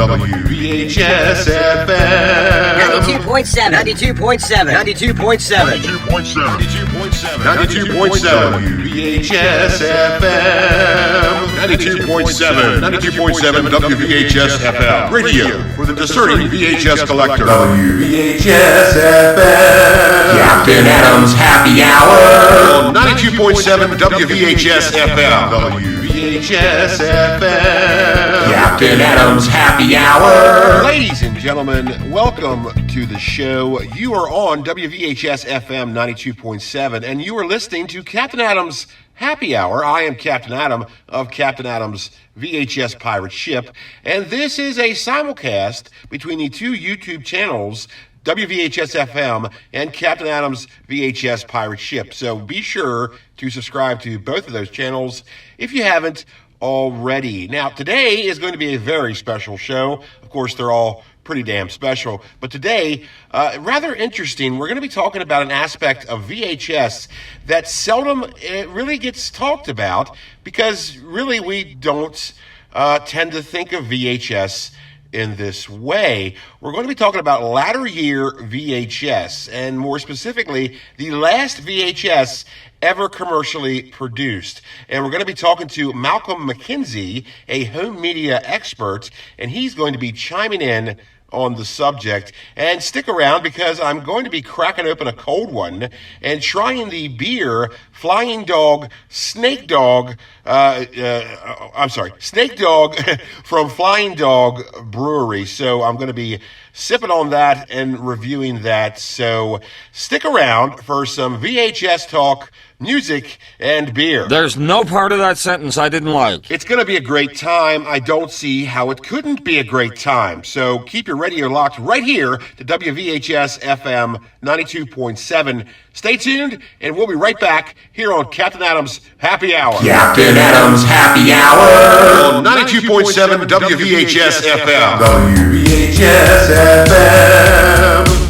WVHS FM 92.7 92.7 92.7 WVHS FM 92.7 WVHS FM Radio for the discerning VHS collector. WVHS FM Captain Adam's Happy Hour on 92.7 WVHS FM. WVHS FM Captain Adam's Happy Hour. Ladies and gentlemen, welcome to the show. You are on WVHS FM 92.7 and you are listening to Captain Adam's Happy Hour. I am Captain Adam of Captain Adam's VHS Pirate Ship, and this is a simulcast between the two YouTube channels, WVHS FM and Captain Adam's VHS Pirate Ship. So be sure to subscribe to both of those channels if you haven't already. Now, today is going to be a very special show. Of course, they're all pretty damn special. But today, rather interesting, we're going to be talking about an aspect of VHS that seldom really gets talked about because really we don't tend to think of VHS in this way. We're going to be talking about latter year VHS, and more specifically, the last VHS ever commercially produced. And we're going to be talking to Malcolm McKenzie, a home media expert, and he's going to be chiming in on the subject. And stick around because I'm going to be cracking open a cold one and trying the beer Flying Dog Snake Dog from Flying Dog Brewery. So I'm going to be sipping on that and reviewing that. So stick around for some VHS talk, music, and beer. There's no part of that sentence I didn't like. It's going to be a great time. I don't see how it couldn't be a great time. So keep your radio locked right here to WVHS FM 92.7. Stay tuned, and we'll be right back here on Captain Adam's Happy Hour. Captain Adam's Happy Hour On 92.7 WVHS FM. WVHS FM.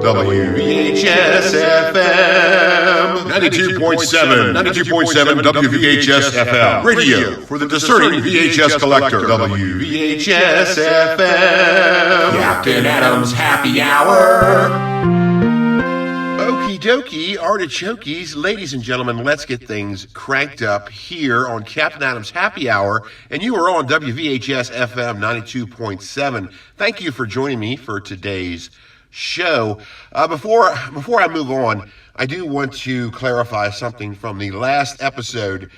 WVHS FM 92.7 WVHS FM Radio for the discerning VHS collector. WVHS FM Captain Adam's Happy Hour. Okie dokie, artichokes, ladies and gentlemen, let's get things cranked up here on Captain Adam's Happy Hour, and you are on WVHS FM 92.7. Thank you for joining me for today's show. Before I move on, I do want to clarify something from the last episode.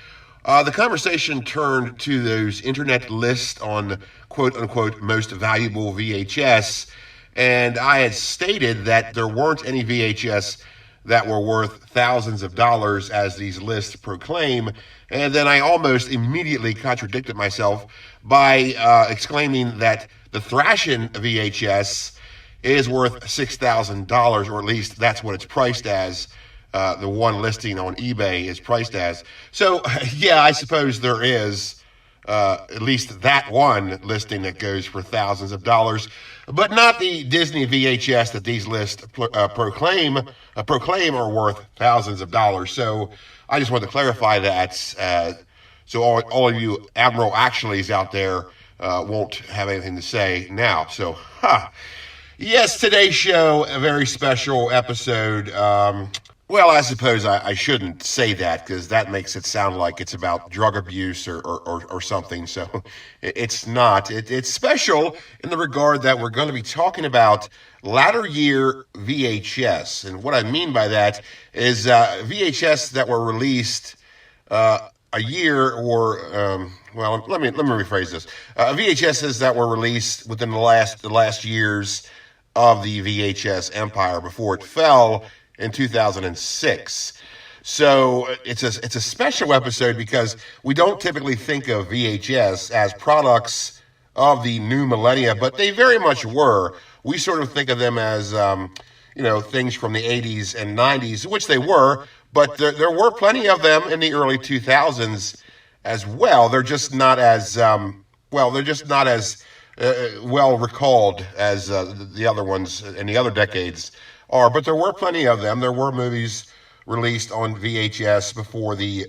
The conversation turned to those internet lists on quote-unquote most valuable VHS, and I had stated that there weren't any VHS that were worth thousands of dollars as these lists proclaim, and then I almost immediately contradicted myself by exclaiming that the Thrashin' VHS is worth $6,000, or at least that's what it's priced as. The one listing on eBay is priced as. So, yeah, I suppose there is at least that one listing that goes for thousands of dollars, but not the Disney VHS that these lists proclaim are worth thousands of dollars. So I just want to clarify that so all of you Admiral Actuallys out there won't have anything to say now. So, yes, today's show, a very special episode. Well, I suppose I shouldn't say that because that makes it sound like it's about drug abuse or something. So it's not. It's special in the regard that we're going to be talking about latter year VHS. And what I mean by that is VHS that were released a year or, well, let me rephrase this. VHSs that were released within the last years of the VHS empire before it fell in 2006. So it's a special episode because we don't typically think of VHS as products of the new millennia, but they very much were. We sort of think of them as things from the 80s and 90s, which they were, but there were plenty of them in the early 2000s as well. They're just not as well recalled as the other ones in the other decades are, but there were plenty of them. There were movies released on VHS before the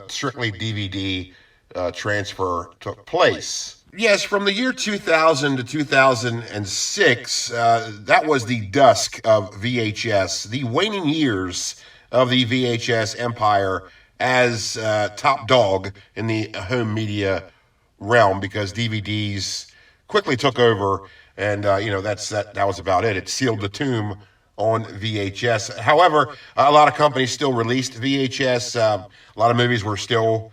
strictly DVD transfer took place. Yes, from the year 2000 to 2006, that was the dusk of VHS, the waning years of the VHS empire as top dog in the home media realm, because DVDs quickly took over, and that was about it. It sealed the tomb on VHS. However, a lot of companies still released VHS. A lot of movies were still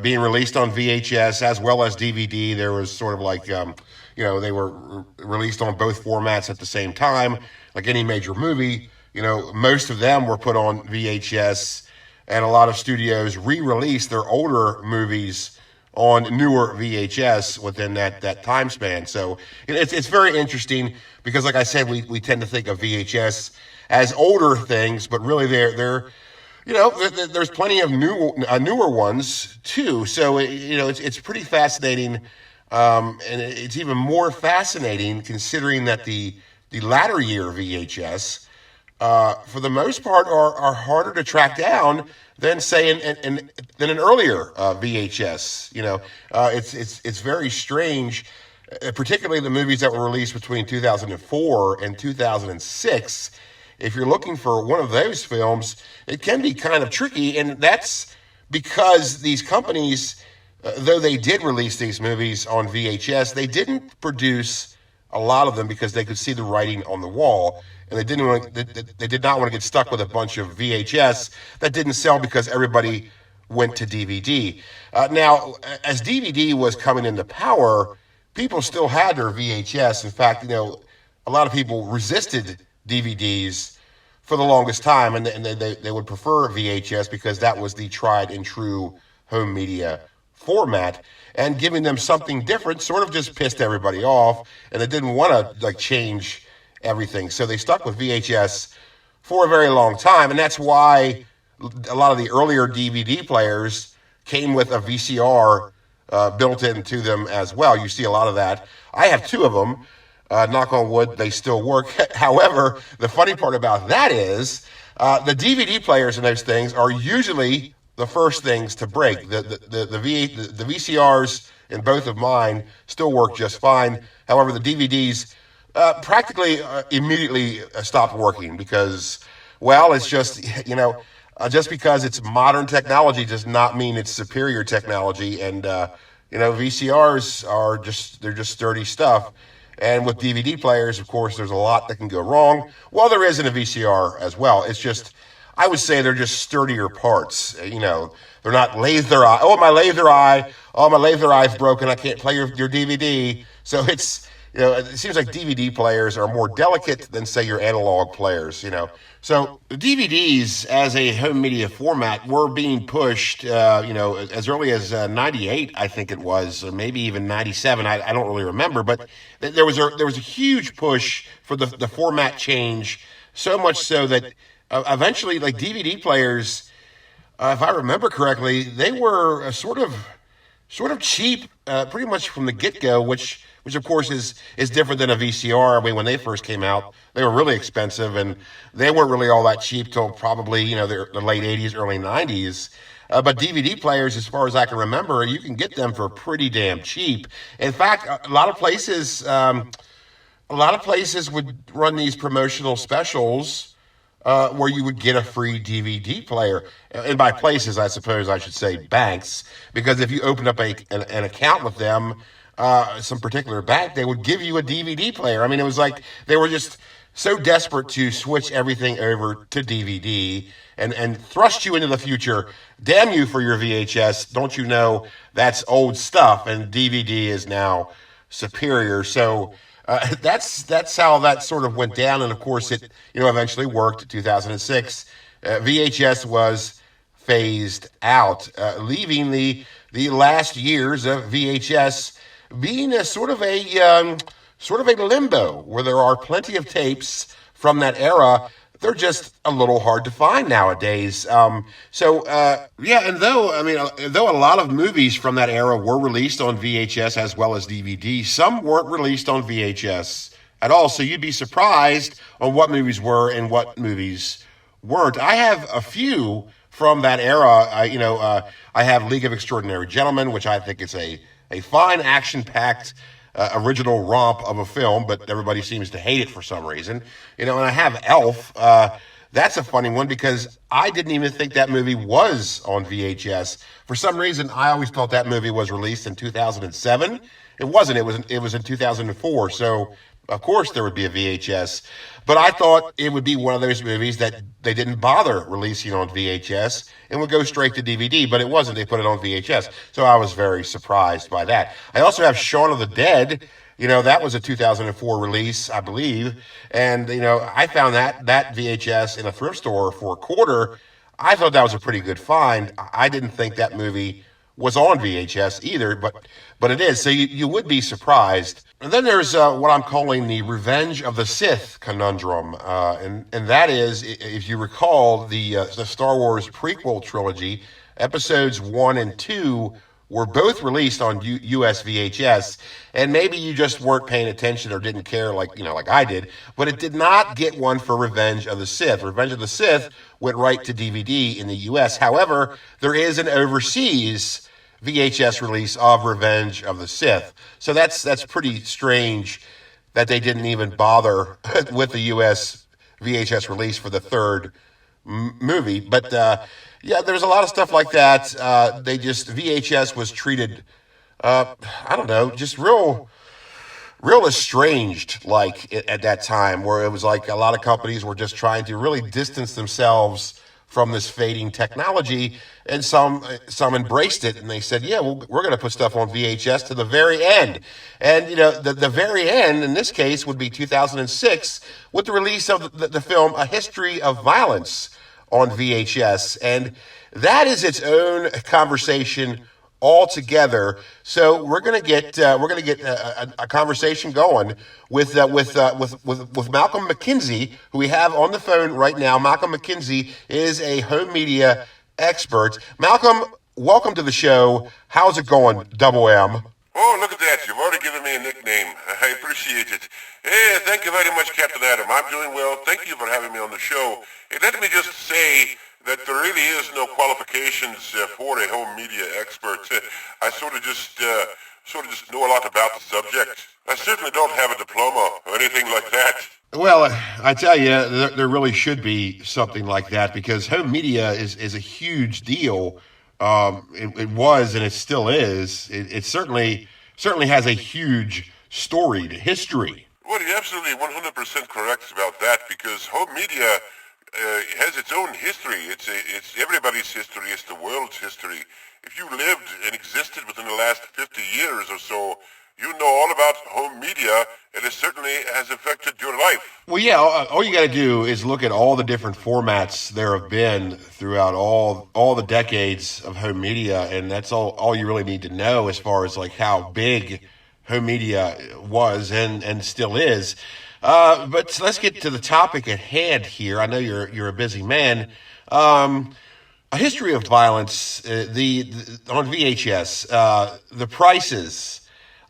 being released on VHS as well as DVD. There was sort of like, they were released on both formats at the same time. Like any major movie, most of them were put on VHS, and a lot of studios re-released their older movies on newer VHS within that time span. So it's very interesting because, like I said, we tend to think of VHS as older things, but really they're there's plenty of newer ones too. So it's pretty fascinating, and it's even more fascinating considering that the latter year VHS, for the most part, are harder to track down than say than an earlier VHS. It's very strange, particularly the movies that were released between 2004 and 2006. If you're looking for one of those films, it can be kind of tricky, and that's because these companies, though they did release these movies on VHS, they didn't produce a lot of them because they could see the writing on the wall, and they did not want to get stuck with a bunch of VHS that didn't sell because everybody went to DVD. Now, as DVD was coming into power, people still had their VHS. In fact, a lot of people resisted DVDs for the longest time, and they would prefer VHS because that was the tried and true home media format, and giving them something different sort of just pissed everybody off, and they didn't want to change everything. So they stuck with VHS for a very long time, and that's why a lot of the earlier DVD players came with a VCR built into them as well. You see a lot of that. I have two of them. Knock on wood, they still work. However, the funny part about that is the DVD players in those things are usually the first things to break. The VCRs in both of mine still work just fine. However, the DVDs practically immediately stopped working because, Well, it's just, just because it's modern technology does not mean it's superior technology. And, VCRs they're just sturdy stuff. And with DVD players, of course, there's a lot that can go wrong. Well, there is in a VCR as well. It's just, I would say they're just sturdier parts. They're not laser eye. Oh, my laser eye. Oh, my laser eye's broken. I can't play your DVD. So it's, it seems like DVD players are more delicate than, say, your analog players, So DVDs as a home media format were being pushed, as early as 98, I think it was, or maybe even 97. I don't really remember, but there was a huge push for the format change, so much so that eventually, like DVD players, if I remember correctly, they were sort of cheap, pretty much from the get-go, which of course is different than a VCR. I mean, when they first came out, they were really expensive, and they weren't really all that cheap till probably the late '80s, early '90s. But DVD players, as far as I can remember, you can get them for pretty damn cheap. In fact, a lot of places would run these promotional specials where you would get a free DVD player. And by places, I suppose I should say banks, because if you opened up an account with them, some particular bank, they would give you a DVD player. I mean, it was like they were just so desperate to switch everything over to DVD and thrust you into the future. Damn you for your VHS. Don't you know that's old stuff, and DVD is now superior. So that's how that sort of went down. And of course, it eventually worked. 2006, VHS was phased out, leaving the last years of VHS being a sort of a limbo where there are plenty of tapes from that era. They're just a little hard to find nowadays. And though a lot of movies from that era were released on VHS as well as DVD, some weren't released on VHS at all. So you'd be surprised on what movies were and what movies weren't. I have a few from that era. I have League of Extraordinary Gentlemen, which I think is a fine, action-packed original romp of a film, but everybody seems to hate it for some reason. And I have Elf. That's a funny one because I didn't even think that movie was on VHS. For some reason, I always thought that movie was released in 2007. It wasn't. It was in 2004. So of course there would be a VHS. But I thought it would be one of those movies that they didn't bother releasing on VHS and would go straight to DVD, but it wasn't. They put it on VHS. So I was very surprised by that. I also have Shaun of the Dead. That was a 2004 release, I believe. And, I found that VHS in a thrift store for $0.25. I thought that was a pretty good find. I didn't think that movie was on VHS either, but it is. So you would be surprised. And then there's what I'm calling the Revenge of the Sith conundrum, and that is, if you recall, the Star Wars prequel trilogy, episodes 1 and 2 were both released on US VHS, and maybe you just weren't paying attention or didn't care like I did, but it did not get one for Revenge of the Sith. Revenge of the Sith went right to DVD in the US. However, there is an overseas VHS release of Revenge of the Sith. So that's pretty strange that they didn't even bother with the US VHS release for the third movie. But there's a lot of stuff like that. VHS was treated, just real estranged, like at that time, where it was like a lot of companies were just trying to really distance themselves from this fading technology, and some embraced it, and they said, yeah, well, we're going to put stuff on VHS to the very end. And, the very end, in this case, would be 2006, with the release of the film A History of Violence on VHS. And that is its own conversation altogether. So we're going to get a conversation going with Malcolm McKenzie, who we have on the phone right now. Malcolm McKenzie is a home media expert. Malcolm, welcome to the show. How's it going, Double M? Oh, look at that. You've already given me a nickname. I appreciate it. Hey, thank you very much, Captain Adam. I'm doing well. Thank you for having me on the show. Hey, let me just say that there really is no qualifications for a home media expert. I sort of just sort of just know a lot about the subject. I certainly don't have a diploma or anything like that. Well, I tell you, there really should be something like that because home media is a huge deal. It was and it still is. It certainly has a huge storied history. Well, you're absolutely 100% correct about that because home media has its own history. It's everybody's history. It's the world's history. If you lived and existed within the last 50 years or so, you know all about home media, and it certainly has affected your life. Well, yeah, all you got to do is look at all the different formats there have been throughout all the decades of home media, and that's all you really need to know as far as like how big home media was and still is. But let's get to the topic at hand here. I know you're a busy man. A history of violence. On VHS, the prices.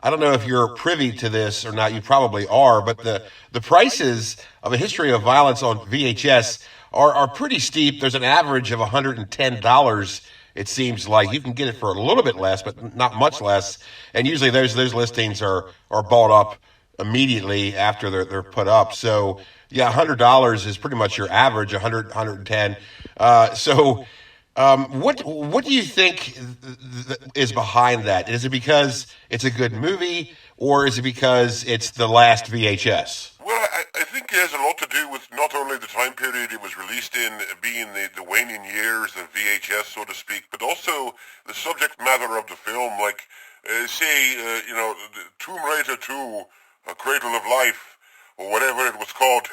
I don't know if you're privy to this or not. You probably are, but the prices of a history of violence on VHS are pretty steep. There's an average of $110. It seems like you can get it for a little bit less, but not much less. And usually those listings are bought up immediately after they're put up. So yeah, $100 is pretty much your average. 110. What do you think is behind that? Is it because it's a good movie, or is it because it's the last VHS? Well, I think it has a lot to do with not only the time period it was released in, being the waning years of VHS, so to speak, but also the subject matter of the film. Like, Tomb Raider 2, A Cradle of Life, or whatever it was called,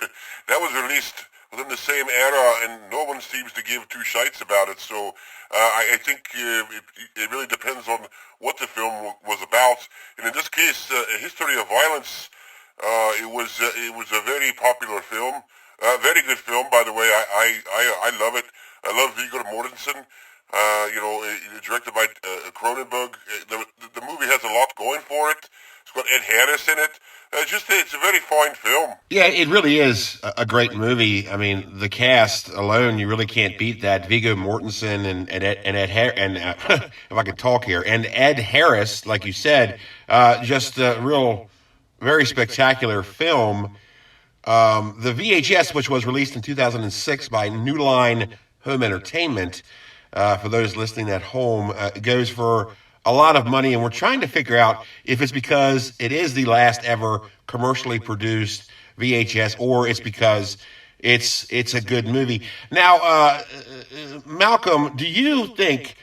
that was released within the same era, and no one seems to give two shites about it. So I think it really depends on what the film was about. And in this case, A History of Violence, it was a very popular film, very good film, by the way. I love it. I love Viggo Mortensen. Directed by Cronenberg. The movie has a lot going for it. It's got Ed Harris in it. It's a very fine film. Yeah, it really is a great movie. I mean, the cast alone, you really can't beat that. Viggo Mortensen and Ed if I could talk here, and Ed Harris, like you said, just a real, very spectacular film. The VHS, which was released in 2006 by New Line Home Entertainment, for those listening at home, goes for a lot of money, and we're trying to figure out if it's because it is the last ever commercially produced VHS, or it's because it's a good movie. Now, Malcolm, do you think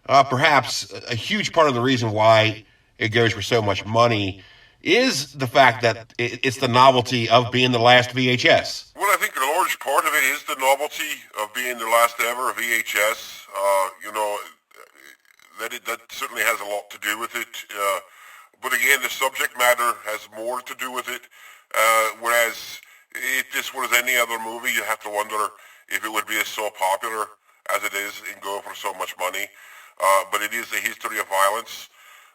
perhaps a huge part of the reason why it goes for so much money is the fact that it's the novelty of being the last VHS? Well, I think a large part of it is the novelty of being the last ever VHS. That certainly has a lot to do with it. But again, the subject matter has more to do with it. Whereas if this was any other movie, you have to wonder if it would be so popular as it is and go for so much money. But it is a history of violence.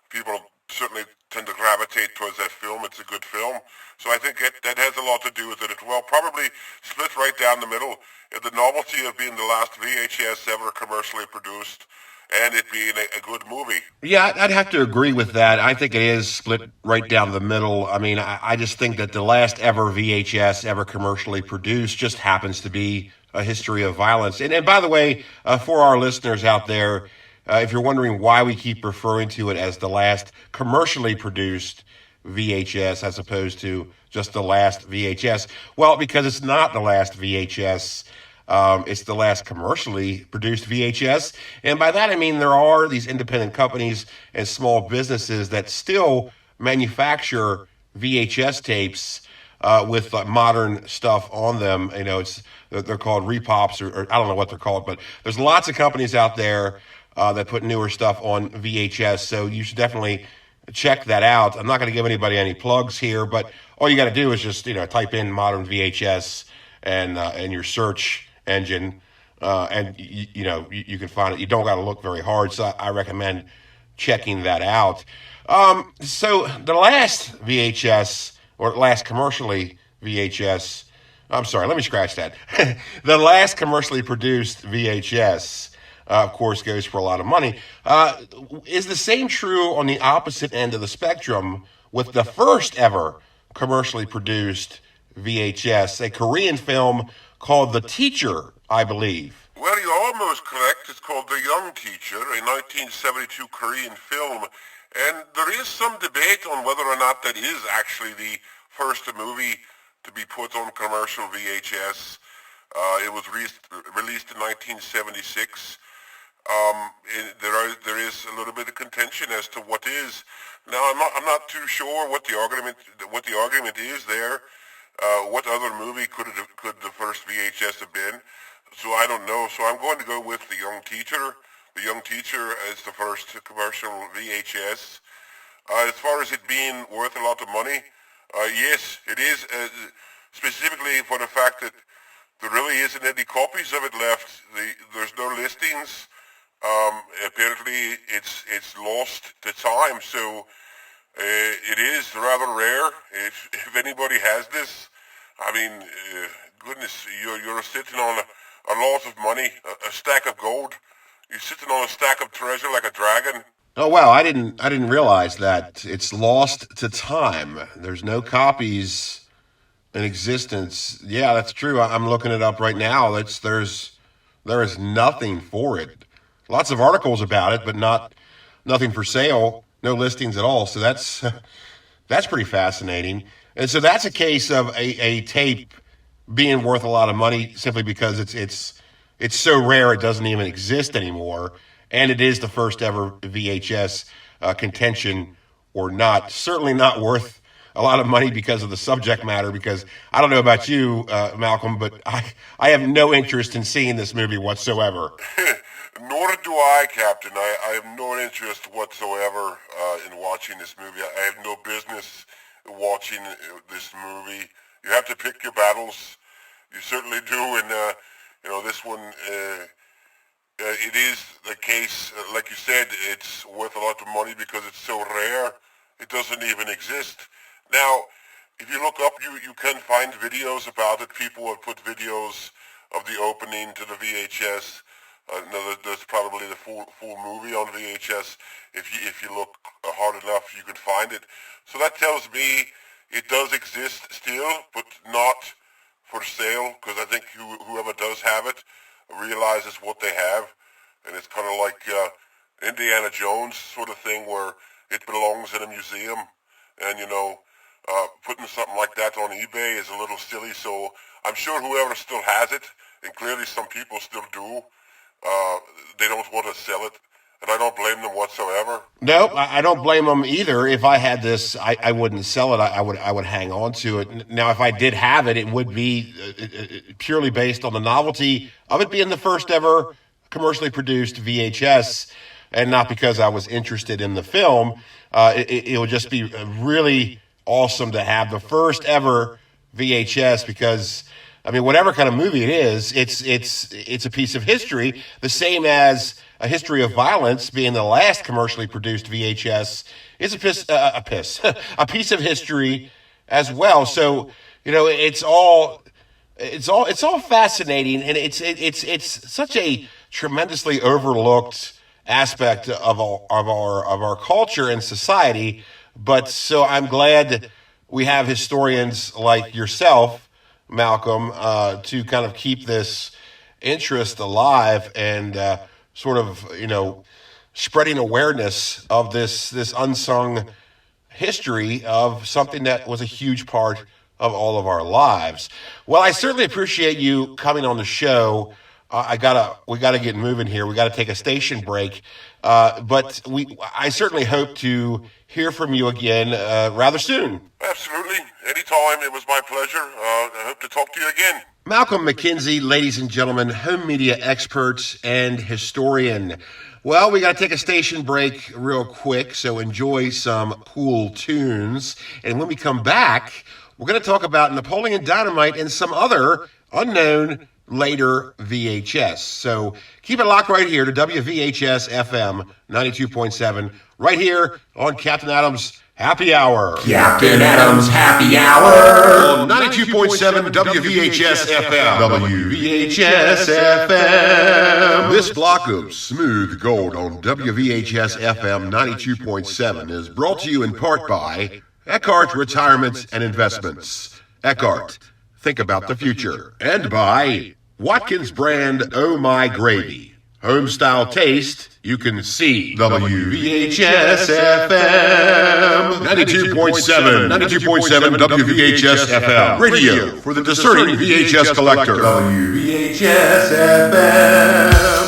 People certainly tend to gravitate towards that film. It's a good film. So I think that has a lot to do with it as well. Probably split right down the middle. The novelty of being the last VHS ever commercially produced, and it being a good movie. Yeah, I'd have to agree with that. I think it is split right down the middle. I mean, I just think that the last ever VHS ever commercially produced just happens to be A History of Violence. And by the way, for our listeners out there, if you're wondering why we keep referring to it as the last commercially produced VHS as opposed to just the last VHS, well, because it's not the last VHS. It's the last commercially produced VHS. And by that, I mean there are these independent companies and small businesses that still manufacture VHS tapes with modern stuff on them. You know, they're called repops or I don't know what they're called, but there's lots of companies out there that put newer stuff on VHS. So you should definitely check that out. I'm not going to give anybody any plugs here, but all you got to do is just, type in modern VHS and in your search engine, and you can find it. You don't got to look very hard, so I recommend checking that out. So the last VHS, or last commercially VHS, I'm sorry, let me scratch that. The last commercially produced VHS of course, goes for a lot of money. Is the same true on the opposite end of the spectrum with the first ever commercially produced VHS, a Korean film called The Teacher, I believe? Well, you're almost correct. It's called The Young Teacher, a 1972 Korean film. And there is some debate on whether or not that is actually the first movie to be put on commercial VHS. It was released in 1976. There is a little bit of contention as to what is. Now, I'm not too sure what the argument is there. What other movie could the first VHS have been? So I don't know. So I'm going to go with The Young Teacher. The Young Teacher is the first commercial VHS. As far as it being worth a lot of money, yes, it is, specifically for the fact that there really isn't any copies of it left. There's no listings. Apparently, it's lost to time, so it is rather rare. If anybody has this, I mean, goodness, you're sitting on a lot of money, a stack of gold. You're sitting on a stack of treasure like a dragon. Oh wow, I didn't realize that it's lost to time. There's no copies in existence. Yeah, that's true. I'm looking it up right now. There is nothing for it. Lots of articles about it, but nothing for sale. No listings at all. So that's pretty fascinating. And so that's a case of a tape being worth a lot of money simply because it's so rare it doesn't even exist anymore. And it is the first ever VHS, contention or not. Certainly not worth a lot of money because of the subject matter, because I don't know about you, Malcolm, but I have no interest in seeing this movie whatsoever. Nor do I, Captain. I have no interest whatsoever in watching this movie. I have no business watching this movie. You have to pick your battles. You certainly do, and this one, it is the case, like you said, it's worth a lot of money because it's so rare, it doesn't even exist. Now, if you look up, you can find videos about it. People have put videos of the opening to the VHS. There's probably the full movie on VHS. If you look hard enough, you can find it. So that tells me it does exist still, but not for sale, because I think whoever does have it realizes what they have, and it's kind of like Indiana Jones sort of thing where it belongs in a museum, and putting something like that on eBay is a little silly. So I'm sure whoever still has it, and clearly some people still do, they don't want to sell it, and I don't blame them whatsoever. Nope, I don't blame them either. If I had this, I wouldn't sell it. I would hang on to it. Now, if I did have it, it would be purely based on the novelty of it being the first ever commercially produced VHS, and not because I was interested in the film. It would just be really awesome to have the first ever VHS, because I mean, whatever kind of movie it is, it's a piece of history, the same as A History of Violence being the last commercially produced VHS is a piece of history as well. So, it's all fascinating, and it's such a tremendously overlooked aspect of our culture and society. But so I'm glad we have historians like yourself, Malcolm, to kind of keep this interest alive and sort of, spreading awareness of this unsung history of something that was a huge part of all of our lives. Well, I certainly appreciate you coming on the show. We gotta get moving here. We gotta take a station break. But I certainly hope to hear from you again rather soon. Absolutely. Anytime. It was my pleasure. I hope to talk to you again. Malcolm McKenzie, ladies and gentlemen, home media expert and historian. Well, we got to take a station break real quick, so enjoy some cool tunes. And when we come back, we're going to talk about Napoleon Dynamite and some other unknown later VHS. So keep it locked right here to WVHS FM 92.7, right here on Captain Adam's Happy Hour. Captain Adams Happy Hour. On 92.7 WVHS FM. WVHS FM. This block of smooth gold on WVHS FM 92.7 is brought to you in part by Eckhart Retirement and Investments. Eckhart, think about the future. And by Watkins brand Oh My Gravy. Home-style taste you can see. WVHS FM 92.7 WVHS FM. Radio for the discerning VHS collector. WVHS FM.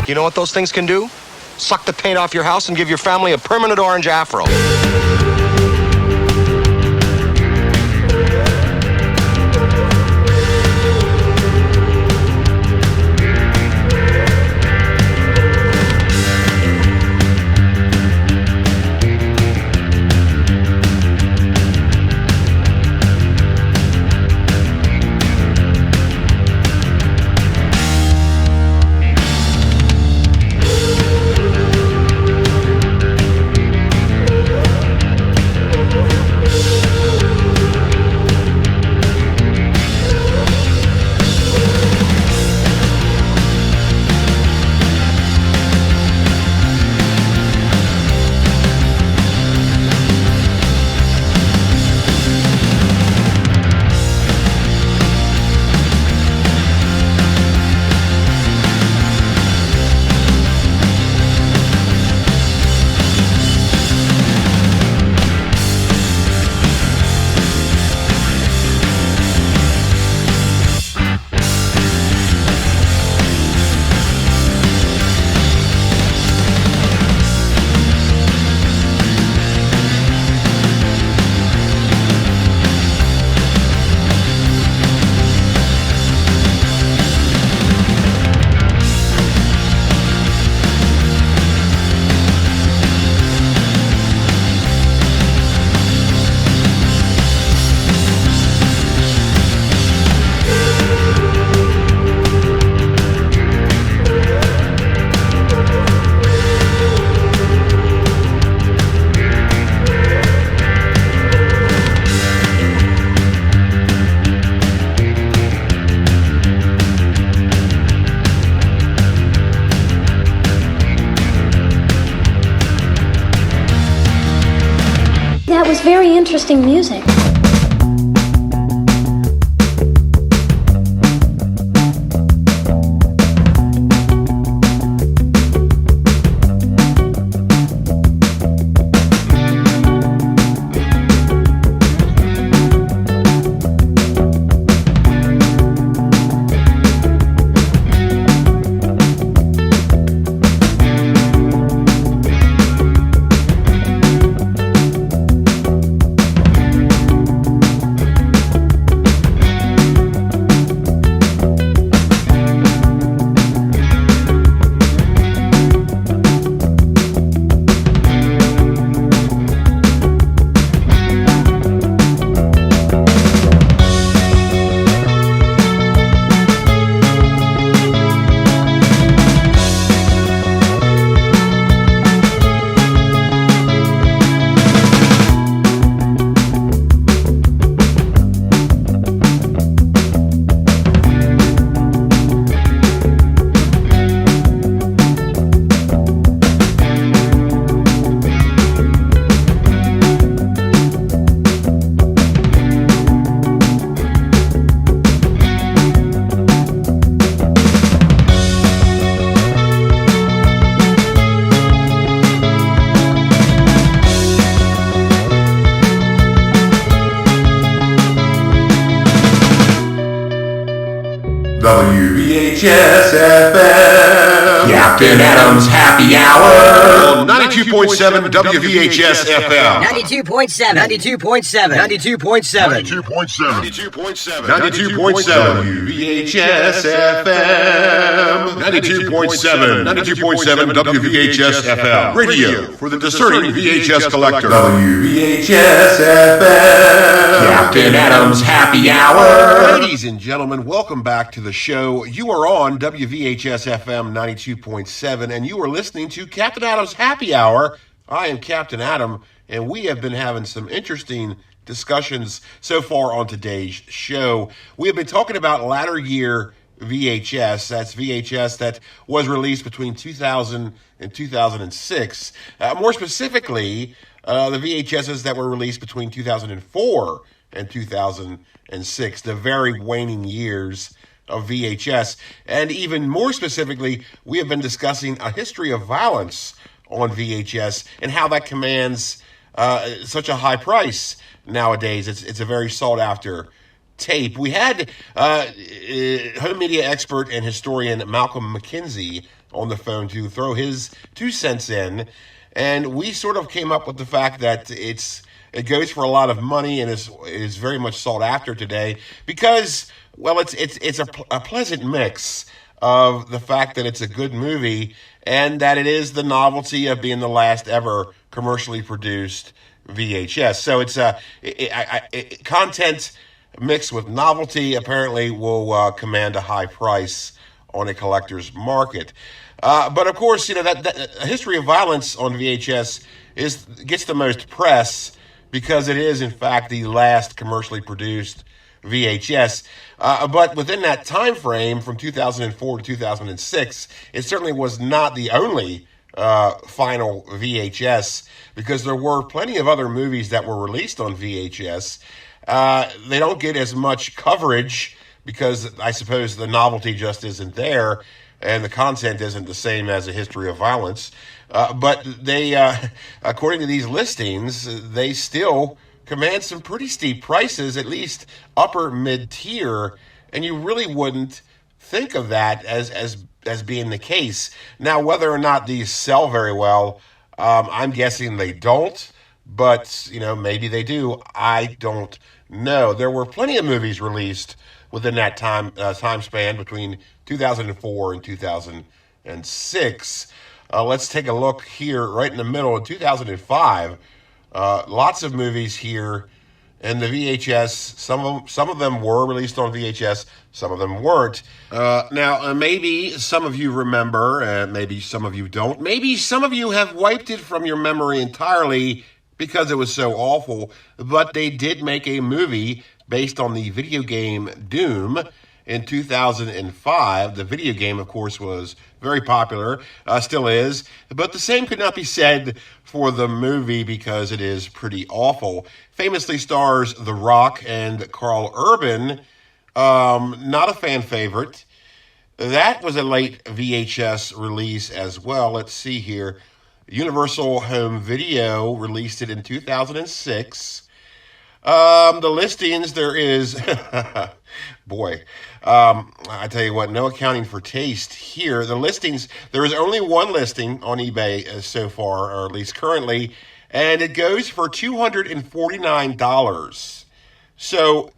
You know what those things can do? Suck the paint off your house and give your family a permanent orange afro. That was very interesting music. WVHS FM. Captain Adams Happy Hour. 92.7 WVHS FM. 92.7. 92.7. 92.7. 92.7 WVHS FM. 92.7 WVHS FM. Radio for the discerning VHS collector. WVHS FM. Captain Adams Happy Hour. Ladies and gentlemen, welcome back to the show. You are on WVHS FM 92.7, and you are listening to Captain Adams Happy Hour. I am Captain Adam, and we have been having some interesting discussions so far on today's show. We have been talking about latter year VHS. That's VHS that was released between 2000 and 2006. More specifically, the VHSs that were released between 2004 and 2006, the very waning years of VHS. And even more specifically, we have been discussing a history of violence on VHS and how that commands such a high price nowadays. It's a very sought after tape. We had home media expert and historian Malcolm McKenzie on the phone to throw his 2 cents in, and we sort of came up with the fact that it goes for a lot of money and is very much sought after today because, well, it's a pleasant mix of the fact that it's a good movie and that it is the novelty of being the last ever commercially produced VHS. So it's content mixed with novelty apparently will command a high price on a collector's market. But of course, that a history of violence on VHS gets the most press because it is in fact the last commercially produced VHS. But within that time frame from 2004 to 2006, it certainly was not the only final VHS, because there were plenty of other movies that were released on VHS. They don't get as much coverage because I suppose the novelty just isn't there and the content isn't the same as A History of Violence. But they, according to these listings, they still command some pretty steep prices, at least upper mid-tier, and you really wouldn't think of that as being the case. Now, whether or not these sell very well, I'm guessing they don't, but maybe they do. I don't know. There were plenty of movies released within that time span between 2004 and 2006. Let's take a look here right in the middle of 2005. Lots of movies here, and the VHS, some of them were released on VHS, some of them weren't. Now, maybe some of you remember, and maybe some of you don't. Maybe some of you have wiped it from your memory entirely because it was so awful, but they did make a movie based on the video game Doom, in 2005. The video game, of course, was very popular, still is, but the same could not be said for the movie because it is pretty awful. Famously stars The Rock and Carl Urban, not a fan favorite. That was a late VHS release as well. Let's see here. Universal Home Video released it in 2006. The listings, there is, boy, I tell you what, no accounting for taste here. The listings, there is only one listing on eBay so far, or at least currently, and it goes for $249. So,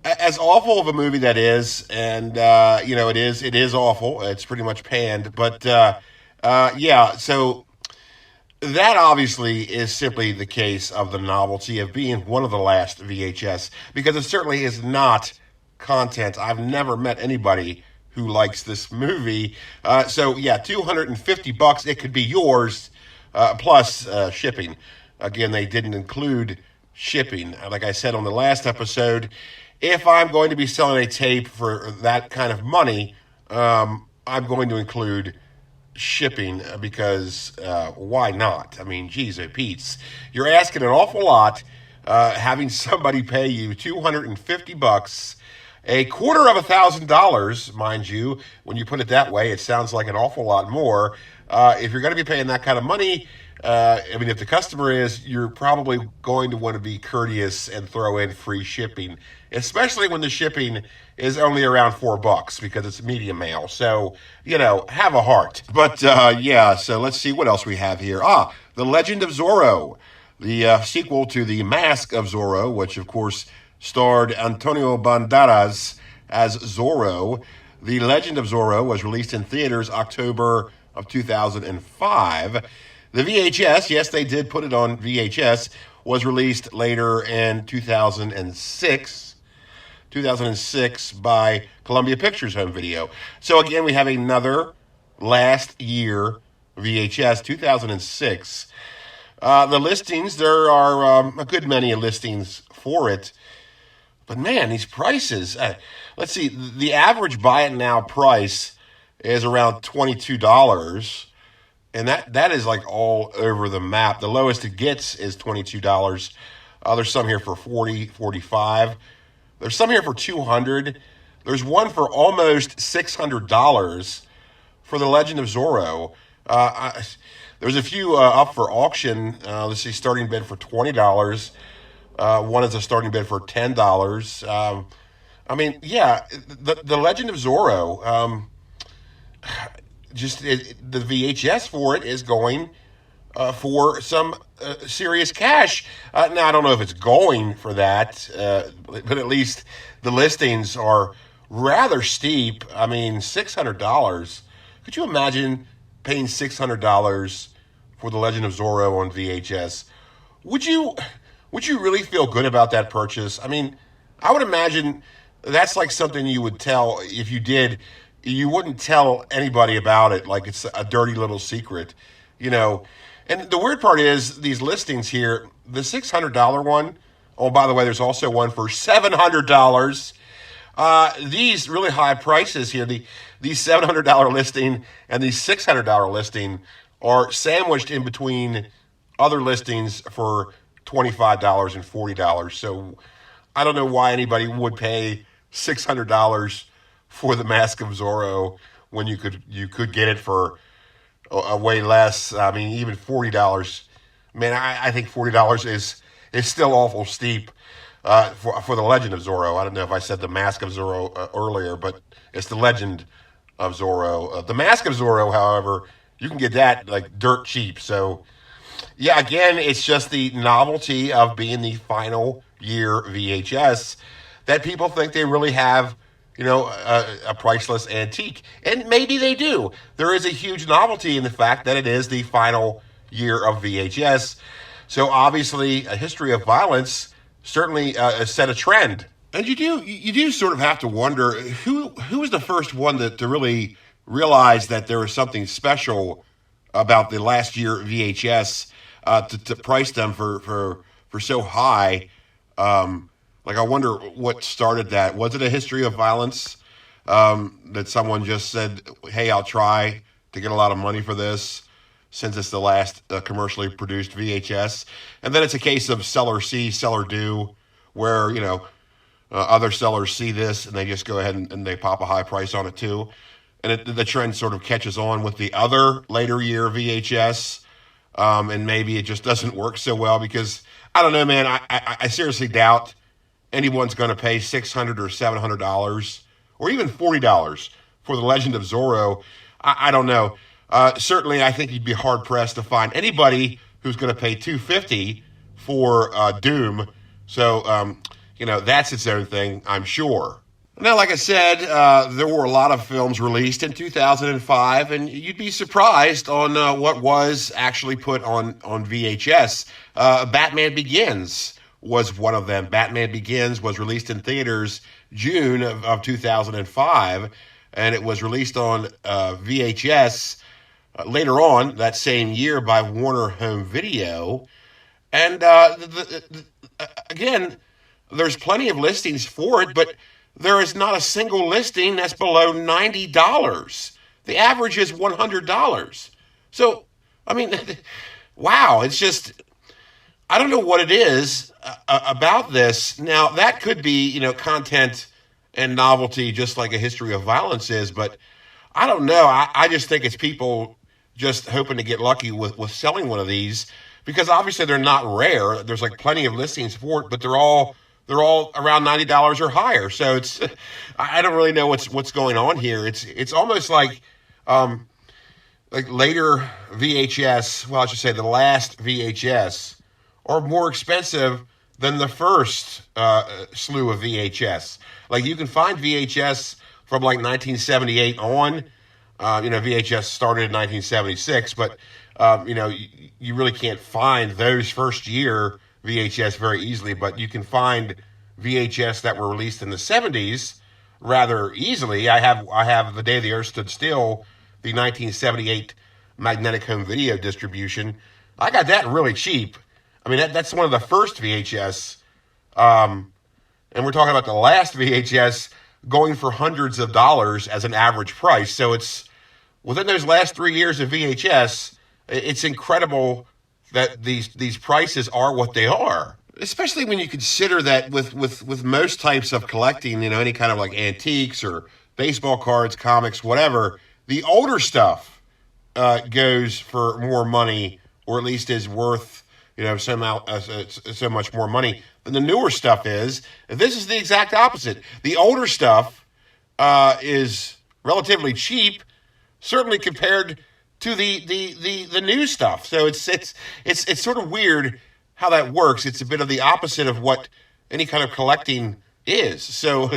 as awful of a movie that is, and, it is awful. It's pretty much panned, but, so that obviously is simply the case of the novelty of being one of the last VHS, because it certainly is not content. I've never met anybody who likes this movie. $250, it could be yours, plus shipping. Again, they didn't include shipping. Like I said on the last episode, if I'm going to be selling a tape for that kind of money, I'm going to include shipping because why not? I mean, geez, Pete's. You're asking an awful lot, having somebody pay you $250, $250,000, mind you. When you put it that way, it sounds like an awful lot more. If you're going to be paying that kind of money, if the customer is, you're probably going to want to be courteous and throw in free shipping, especially when the shipping is only around $4 because it's medium mail. So, have a heart. But, so let's see what else we have here. The Legend of Zorro, the sequel to The Mask of Zorro, which, of course, starred Antonio Banderas as Zorro. The Legend of Zorro was released in theaters October of 2005. The VHS, yes, they did put it on VHS, was released later in 2006 by Columbia Pictures Home Video. So again, we have another last year VHS, 2006. The listings, there are a good many listings for it. But man, these prices, let's see, the average buy it now price is around $22. And that is like all over the map. The lowest it gets is $22. There's some here for $40, $45. There's some here for $200. There's one for almost $600 for The Legend of Zorro. There's a few up for auction. Let's see, starting bid for $20. One is a starting bid for $10. The Legend of Zorro, the VHS for it is going for some serious cash. Now, I don't know if it's going for that, but at least the listings are rather steep. I mean, $600. Could you imagine paying $600 for The Legend of Zorro on VHS? Would you really feel good about that purchase? I mean, I would imagine that's like something you would tell, if you did, you wouldn't tell anybody about it, like it's a dirty little secret, And the weird part is these listings here, the $600 one, oh, by the way, there's also one for $700. These really high prices here, these $700 listing and the $600 listing are sandwiched in between other listings for $25 and $40. So I don't know why anybody would pay $600 for The Mask of Zorro when you could get it for a way less. I mean, even $40. Man, I think $40 is still awful steep for The Legend of Zorro. I don't know if I said The Mask of Zorro earlier, but it's The Legend of Zorro. The Mask of Zorro, however, you can get that like dirt cheap. So yeah, again, it's just the novelty of being the final year VHS that people think they really have, a priceless antique. And maybe they do. There is a huge novelty in the fact that it is the final year of VHS. So obviously, a history of violence certainly set a trend. And you do sort of have to wonder who was the first one to really realize that there was something special about the last year VHS to price them for so high. Like, I wonder what started that. Was it a history of violence that someone just said, hey, I'll try to get a lot of money for this since it's the last commercially produced VHS? And then it's a case of seller see, seller do, where, other sellers see this and they just go ahead and they pop a high price on it too. And the trend sort of catches on with the other later year VHS. And maybe it just doesn't work so well because, I don't know, man, I seriously doubt anyone's going to pay $600 or $700 or even $40 for The Legend of Zorro. I don't know. Certainly, I think you'd be hard pressed to find anybody who's going to pay $250 for Doom. So, that's its own thing, I'm sure. Now, like I said, there were a lot of films released in 2005, and you'd be surprised on what was actually put on VHS. Batman Begins was one of them. Batman Begins was released in theaters June of 2005, and it was released on VHS later on that same year by Warner Home Video. And again, there's plenty of listings for it, but there is not a single listing that's below $90. The average is $100. So, I mean, wow, it's just, I don't know what it is about this. Now, that could be, content and novelty, just like A History of Violence is, but I don't know. I just think it's people just hoping to get lucky with selling one of these, because obviously they're not rare. There's like plenty of listings for it, but they're all around $90 or higher. So it's, I don't really know what's going on here. It's almost like later VHS, well, I should say the last VHS, are more expensive than the first slew of VHS. Like, you can find VHS from like 1978 on. VHS started in 1976, but you really can't find those first year VHS very easily, but you can find VHS that were released in the 70s rather easily. I have The Day the Earth Stood Still, the 1978 magnetic home video distribution. I got that really cheap. I mean, that's one of the first VHS, and we're talking about the last VHS going for hundreds of dollars as an average price. So it's within those last 3 years of VHS, it's incredible that these prices are what they are, especially when you consider that with most types of collecting, any kind of like antiques or baseball cards, comics, whatever, the older stuff goes for more money, or at least is worth so much more money than the newer stuff is. This is the exact opposite. The older stuff is relatively cheap, certainly compared to the new stuff. So it's sort of weird how that works. It's a bit of the opposite of what any kind of collecting is. So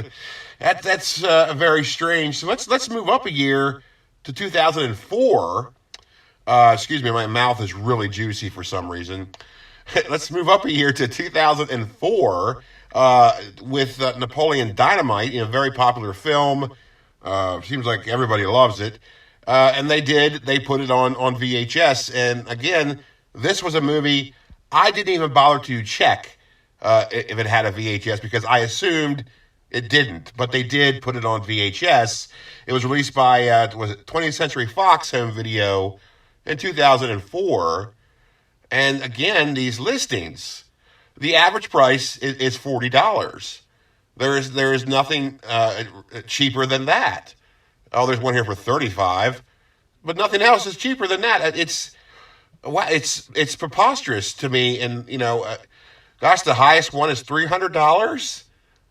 that's very strange. So let's move up a year to 2004. Excuse me, my mouth is really juicy for some reason. Let's move up a year to 2004 with Napoleon Dynamite, very popular film. Seems like everybody loves it. And they put it on VHS. And again, this was a movie I didn't even bother to check if it had a VHS, because I assumed it didn't. But they did put it on VHS. It was released by, 20th Century Fox Home Video in 2004. And again, these listings, the average price is $40. There is nothing cheaper than that. Oh, there's one here for $35, but nothing else is cheaper than that. It's preposterous to me. And gosh, the highest one is $300.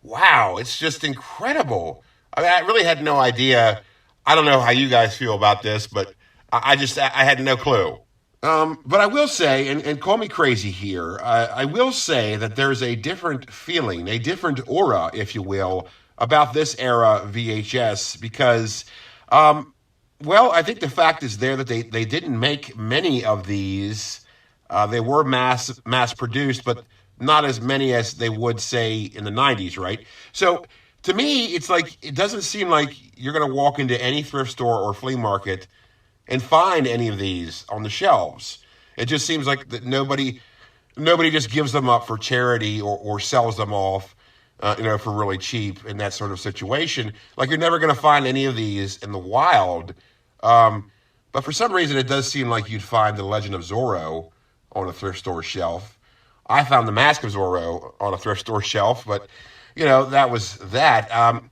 Wow, it's just incredible. I mean, I really had no idea. I don't know how you guys feel about this, but I had no clue. But I will say, and call me crazy here, I will say that there's a different feeling, a different aura, if you will, about this era VHS, because, I think the fact is there that they didn't make many of these. They were mass produced, but not as many as they would, say, in the 90s, right? So to me, it's like, it doesn't seem like you're going to walk into any thrift store or flea market and find any of these on the shelves. It just seems like that nobody just gives them up for charity or sells them off. for really cheap in that sort of situation. Like, you're never going to find any of these in the wild. But for some reason, it does seem like you'd find The Legend of Zorro on a thrift store shelf. I found The Mask of Zorro on a thrift store shelf, but, that was that.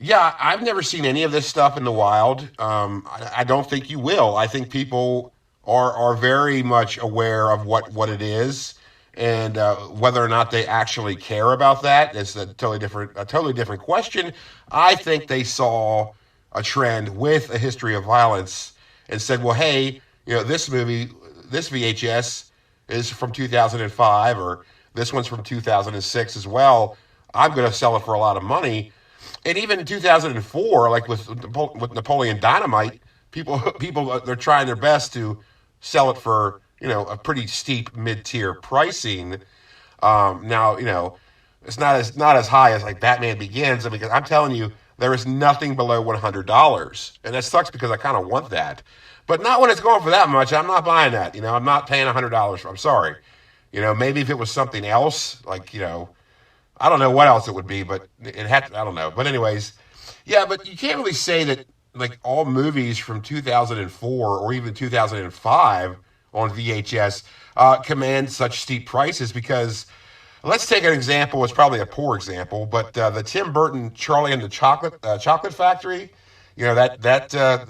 Yeah, I've never seen any of this stuff in the wild. I don't think you will. I think people are very much aware of what it is, and whether or not they actually care about that is a totally different question. I think they saw a trend with a history of violence and said, well, hey, this VHS is from 2005, or this one's from 2006 as well. I'm going to sell it for a lot of money. And even in 2004, like with Napoleon Dynamite, people they're trying their best to sell it for a pretty steep mid-tier pricing. Now it's not as high as like Batman Begins. I mean, because I'm telling you, there is nothing below $100, and that sucks because I kind of want that, but not when it's going for that much. I'm not buying that. I'm not paying $100. I'm sorry. Maybe if it was something else, like I don't know what else it would be, but it had to, I don't know. But anyways, yeah, but you can't really say that like all movies from 2004 or even 2005 on VHS command such steep prices, because let's take an example. It's probably a poor example, but the Tim Burton Charlie and the Chocolate Factory, that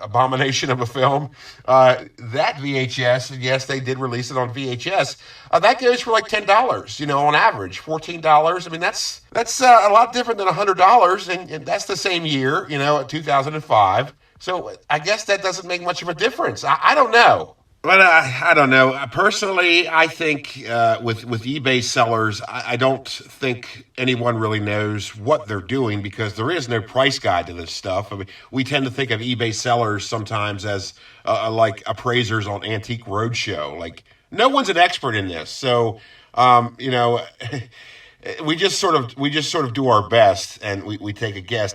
abomination of a film, that VHS, yes, they did release it on VHS. That goes for like $10, on average, $14. I mean, that's a lot different than $100, and that's the same year, 2005. So I guess that doesn't make much of a difference. I don't know. But I don't know. Personally, I think with eBay sellers, I don't think anyone really knows what they're doing, because there is no price guide to this stuff. I mean, we tend to think of eBay sellers sometimes as like appraisers on Antique Roadshow. Like, no one's an expert in this, so we just sort of do our best, and we take a guess.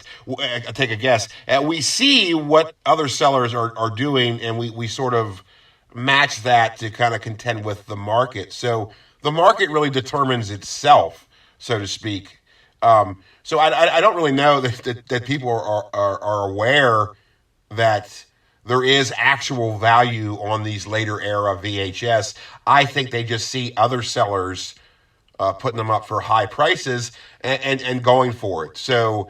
And we see what other sellers are doing, and we sort of match that to kind of contend with the market. So the market really determines itself, so to speak. So I don't really know that people are aware that there is actual value on these later era VHS. I think they just see other sellers putting them up for high prices and going for it. So,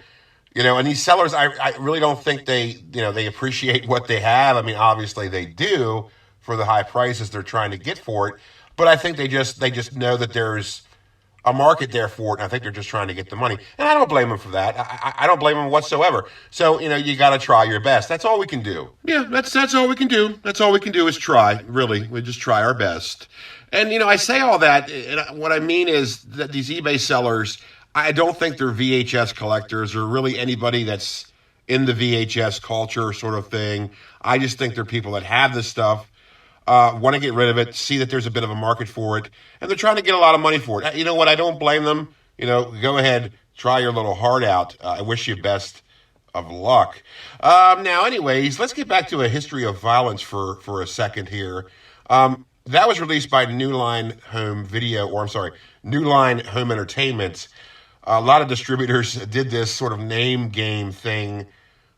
and these sellers, I really don't think they appreciate what they have. I mean, obviously they do, for the high prices they're trying to get for it. But I think they just know that there's a market there for it, and I think they're just trying to get the money. And I don't blame them for that. I don't blame them whatsoever. So, you got to try your best. That's all we can do. Yeah, that's all we can do. That's all we can do is try, really. We just try our best. And, I say all that, and what I mean is that these eBay sellers, I don't think they're VHS collectors or really anybody that's in the VHS culture sort of thing. I just think they're people that have this stuff, want to get rid of it, see that there's a bit of a market for it, and they're trying to get a lot of money for it. You know what? I don't blame them. Go ahead, try your little heart out. I wish you best of luck. Now, anyways, let's get back to a history of violence for a second here. That was released by New Line Home Entertainment. A lot of distributors did this sort of name game thing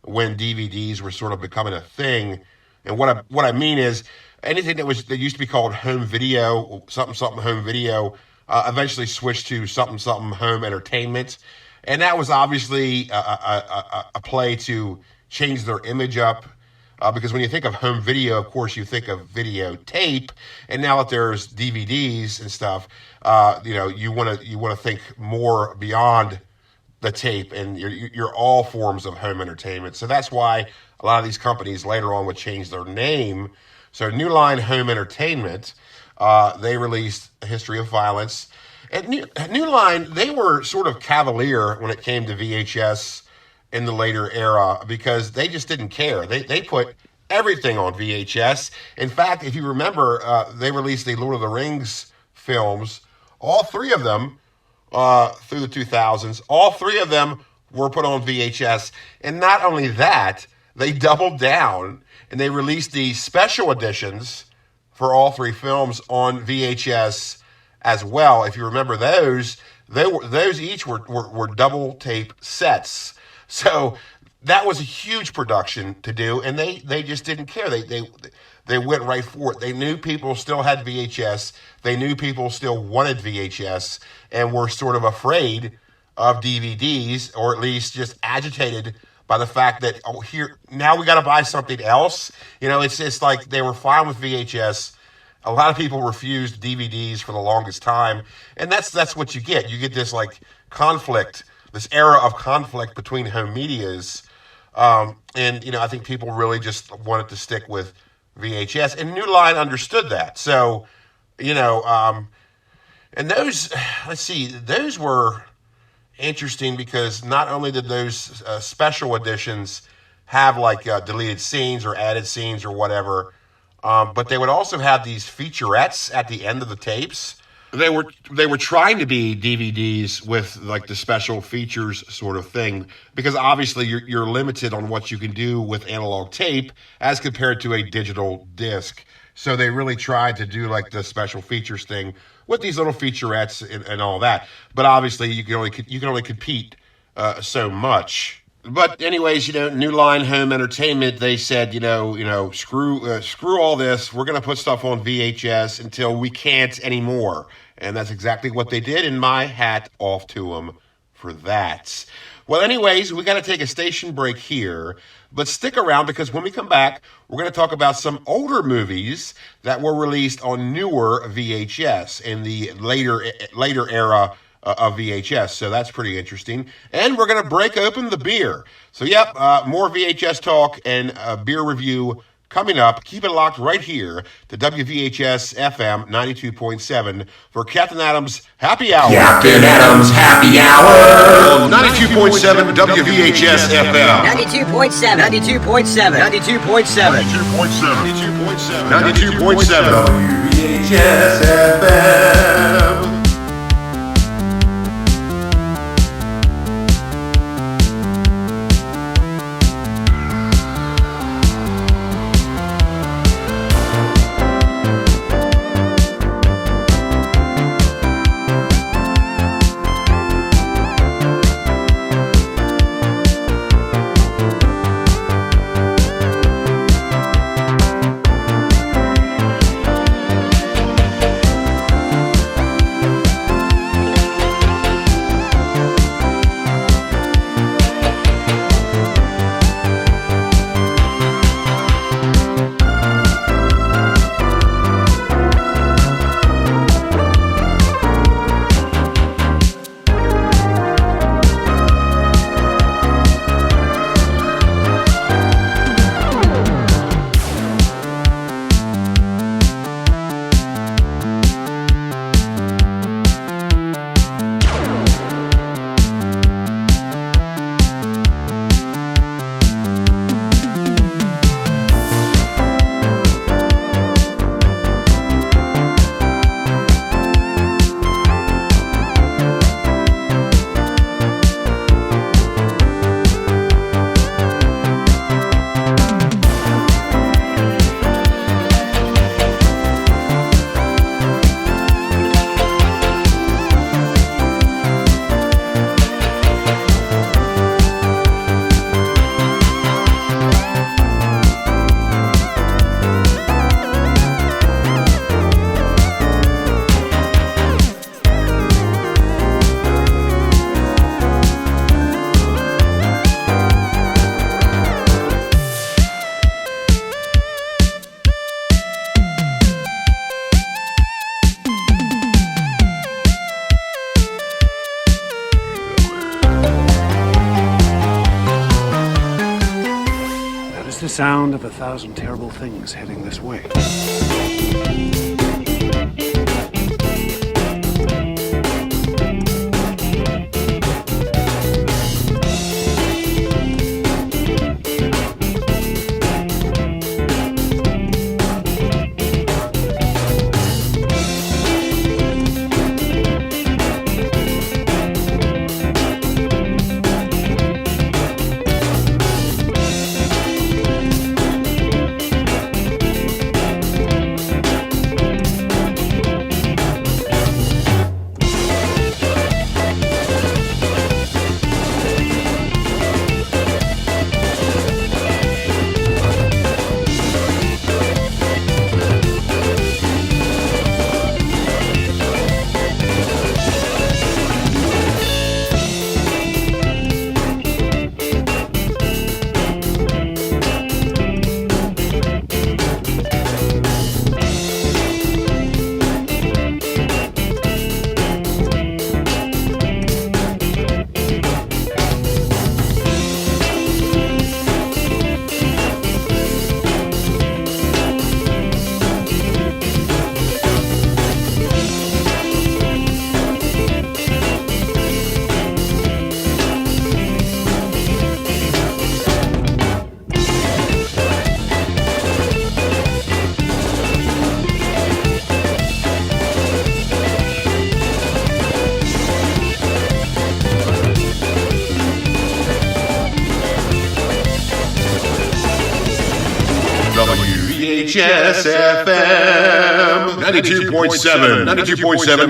when DVDs were sort of becoming a thing. And what I mean is, anything that used to be called home video, something home video, eventually switched to something home entertainment, and that was obviously a play to change their image up. Because when you think of home video, of course you think of videotape, and now that there's DVDs and stuff, you want to think more beyond the tape, and you're all forms of home entertainment. So that's why a lot of these companies later on would change their name. So New Line Home Entertainment, they released A History of Violence. And New Line, they were sort of cavalier when it came to VHS in the later era, because they just didn't care. They put everything on VHS. In fact, if you remember, they released the Lord of the Rings films, all three of them, through the 2000s. All three of them were put on VHS. And not only that, they doubled down and they released the special editions for all three films on VHS as well. If you remember those, those each were double tape sets. So that was a huge production to do, and they just didn't care. They went right for it. They knew people still had VHS. They knew people still wanted VHS and were sort of afraid of DVDs, or at least just agitated by the fact that, oh, here, now we got to buy something else. You know, it's just like they were fine with VHS. A lot of people refused DVDs for the longest time. And that's what you get. You get this like conflict, this era of conflict between home medias. And, you know, I think people really just wanted to stick with VHS. And New Line understood that. So, you know, and those, let's see, those were interesting because not only did those special editions have like deleted scenes or added scenes or whatever, but they would also have these featurettes at the end of the tapes. They were trying to be DVDs with like the special features sort of thing, because obviously you're limited on what you can do with analog tape as compared to a digital disc. So they really tried to do like the special features thing with these little featurettes and all that. But obviously you can only compete so much. But anyways, you know, New Line Home Entertainment, they said, you know, screw all this. We're going to put stuff on VHS until we can't anymore. And that's exactly what they did, and my hat off to them for that. Well, anyways, we got to take a station break here, but stick around because when we come back, we're going to talk about some older movies that were released on newer VHS in the later era of VHS. So that's pretty interesting. And we're going to break open the beer. So, yep, more VHS talk and a beer review coming up. Keep it locked right here to WVHS FM 92.7 for Captain Adams Happy Hour. Captain Adams Happy Hour. 92.7 WVHS FM. 92.7. 92.7. 92.7. 92.7. WVHS FM. The sound of 1,000 terrible things heading this way. WVHS FM 92.7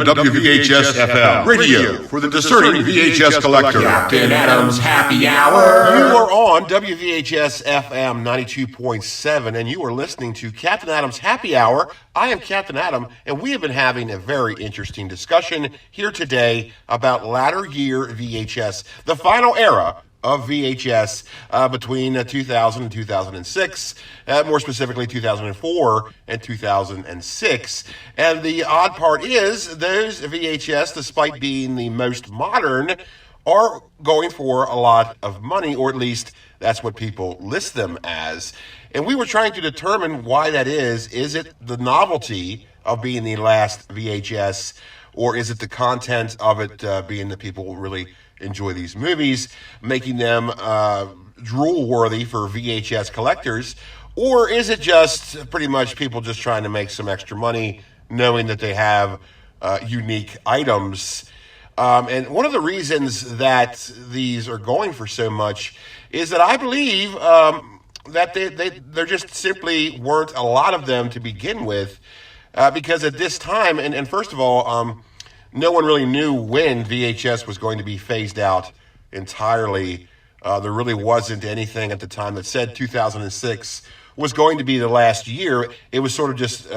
WVHS FM radio for the discerning VHS collector. Captain Adam's Happy Hour. You are on WVHS FM 92.7 and you are listening to Captain Adam's Happy Hour. I am Captain Adam, and we have been having a very interesting discussion here today about latter year VHS, the final era of VHS between 2000 and 2006, more specifically 2004 and 2006. And the odd part is those VHS, despite being the most modern, are going for a lot of money, or at least that's what people list them as. And we were trying to determine why that is. Is it the novelty of being the last VHS, or is it the content of it being that people really enjoy these movies, making them drool-worthy for VHS collectors? Or is it just pretty much people just trying to make some extra money, knowing that they have unique items? And one of the reasons that these are going for so much is that I believe that there just simply weren't a lot of them to begin with, because at this time, and first of all, no one really knew when VHS was going to be phased out entirely. There really wasn't anything at the time that said 2006 was going to be the last year. It was sort of just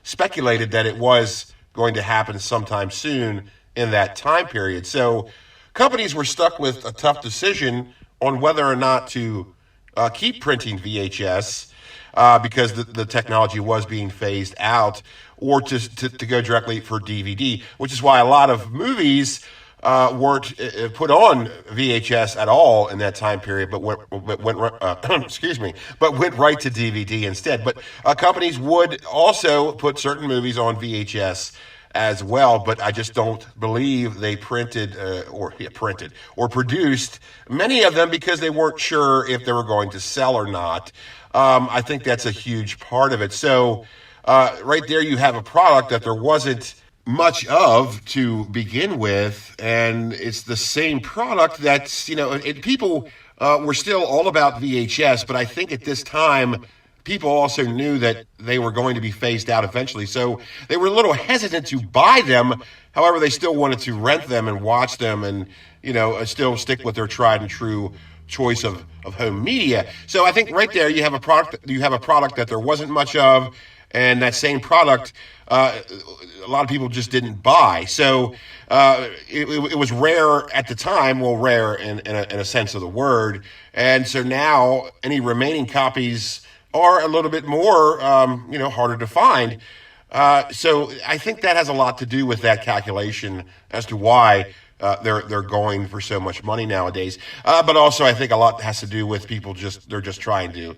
speculated that it was going to happen sometime soon in that time period. So companies were stuck with a tough decision on whether or not to keep printing VHS because the technology was being phased out, or to go directly for DVD, which is why a lot of movies weren't put on VHS at all in that time period, but went excuse me, but went right to DVD instead. But companies would also put certain movies on VHS as well, but I just don't believe they printed or produced many of them because they weren't sure if they were going to sell or not. I think that's a huge part of it. So right there you have a product that there wasn't much of to begin with, and it's the same product that's, people were still all about VHS, but I think at this time people also knew that they were going to be phased out eventually, so they were a little hesitant to buy them. However, they still wanted to rent them and watch them and, still stick with their tried and true choice of home media. So I think right there you have a product that there wasn't much of, and that same product a lot of people just didn't buy. So it was rare at the time, well, rare in a sense of the word, and so now any remaining copies are a little bit more, harder to find. So I think that has a lot to do with that calculation as to why they're going for so much money nowadays. But also I think a lot has to do with people they're just trying to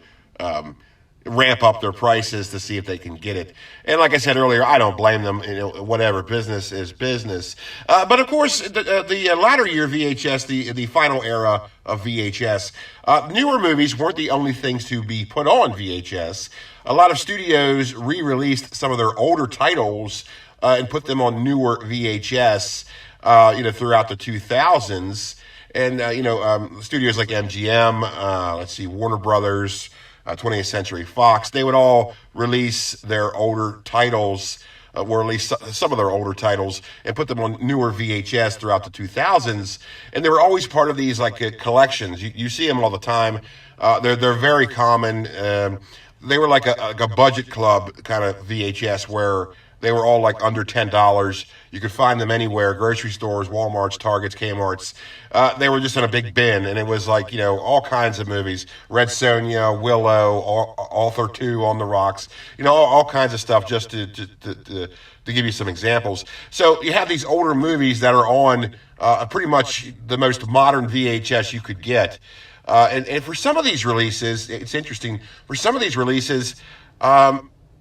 ramp up their prices to see if they can get it. And like I said earlier, I don't blame them. Whatever, business is business. But of course, the latter year VHS, the final era of VHS, newer movies weren't the only things to be put on VHS. A lot of studios re-released some of their older titles and put them on newer VHS, throughout the 2000s. And, studios like MGM, Warner Brothers, 20th Century Fox, they would all release their older titles, or at least some of their older titles, and put them on newer VHS throughout the 2000s. And they were always part of these collections. You see them all the time. They're very common. They were like a budget club kind of VHS where they were all under $10. You could find them anywhere, grocery stores, Walmarts, Targets, Kmart's. They were just in a big bin, and it was all kinds of movies. Red Sonja, Willow, Author 2 on the Rocks, all kinds of stuff, just to give you some examples. So you have these older movies that are on pretty much the most modern VHS you could get. And for some of these releases, it's interesting, for some of these releases,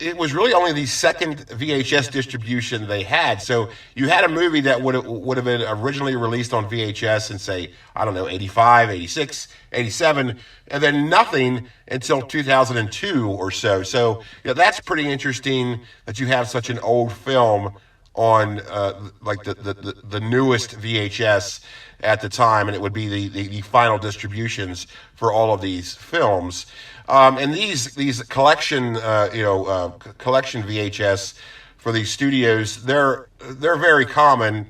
it was really only the second VHS distribution they had. So you had a movie that would have been originally released on VHS in, say, 85, 86, 87, and then nothing until 2002 or so. So that's pretty interesting that you have such an old film on the newest VHS at the time, and it would be the final distributions for all of these films. And these collection collection VHS for these studios, they're very common,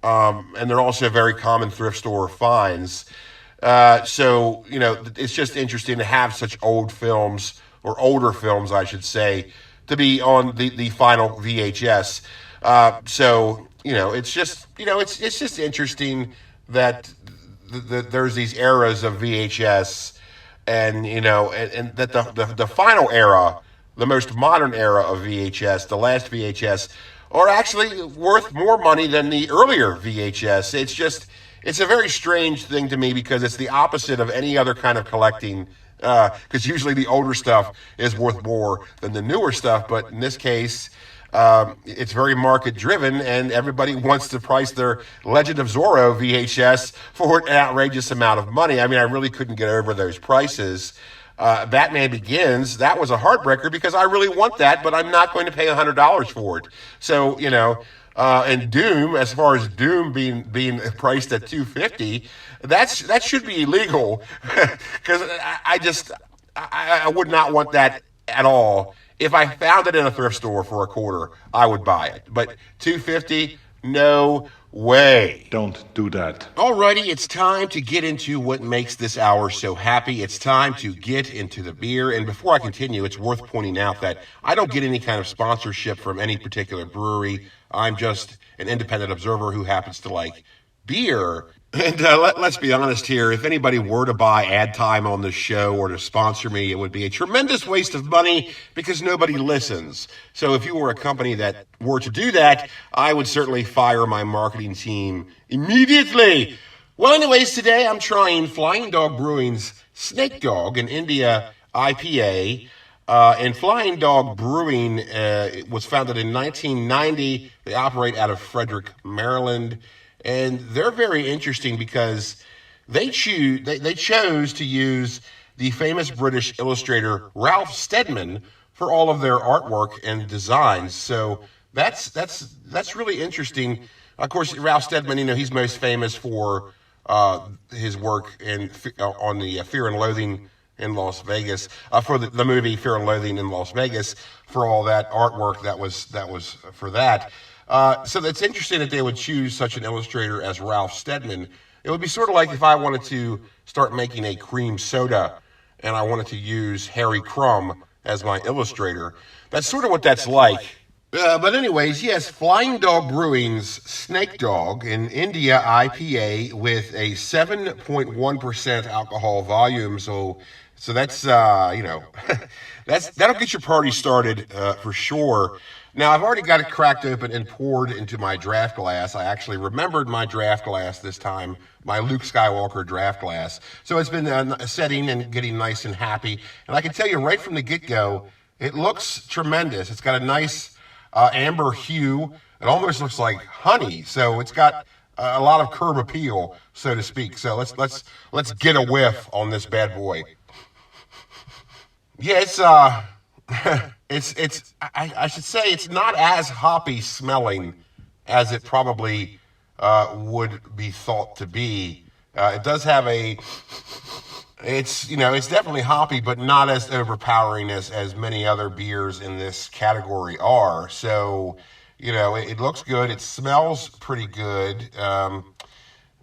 and they're also very common thrift store finds. So it's just interesting to have such old films, or older films, I should say, to be on the final VHS. So it's just it's just interesting that there's these eras of VHS, and and that the final era, the most modern era of VHS, the last VHS, are actually worth more money than the earlier VHS. It's a very strange thing to me, because it's the opposite of any other kind of collecting. Because usually the older stuff is worth more than the newer stuff, but in this case, it's very market driven, and everybody wants to price their Legend of Zorro VHS for an outrageous amount of money. I mean, I really couldn't get over those prices. Batman Begins, that was a heartbreaker, because I really want that, but I'm not going to pay $100 for it. So, and Doom, as far as Doom being priced at $250, that should be illegal, because I would not want that at all. If I found it in a thrift store for a quarter, I would buy it. But $250, no way. Don't do that. Alrighty, it's time to get into what makes this hour so happy. It's time to get into the beer. And before I continue, it's worth pointing out that I don't get any kind of sponsorship from any particular brewery. I'm just an independent observer who happens to like beer. And let's be honest here, if anybody were to buy ad time on this show or to sponsor me, it would be a tremendous waste of money, because nobody listens. So if you were a company that were to do that, I would certainly fire my marketing team immediately. Well, anyways, today I'm trying Flying Dog Brewing's Snake Dog, an India IPA. And Flying Dog Brewing was founded in 1990. They operate out of Frederick, Maryland. And they're very interesting because they chose to use the famous British illustrator Ralph Steadman for all of their artwork and designs. So that's really interesting. Of course, Ralph Steadman, he's most famous for his work on the Fear and Loathing in Las Vegas, for the movie Fear and Loathing in Las Vegas, for all that artwork that was for that. So it's interesting that they would choose such an illustrator as Ralph Steadman. It would be sort of like if I wanted to start making a cream soda and I wanted to use Harry Crumb as my illustrator. That's sort of what that's like. But anyways, yes, Flying Dog Brewing's Snake Dog, an India IPA with a 7.1% alcohol volume. So that's, that'll get your party started for sure. Now, I've already got it cracked open and poured into my draft glass. I actually remembered my draft glass this time, my Luke Skywalker draft glass. So it's been setting and getting nice and happy. And I can tell you right from the get-go, it looks tremendous. It's got a nice amber hue. It almost looks like honey. So it's got a lot of curb appeal, so to speak. So let's get a whiff on this bad boy. Yeah, I should say it's not as hoppy smelling as it probably would be thought to be. It does have it's definitely hoppy, but not as overpowering as many other beers in this category are. So, it looks good. It smells pretty good.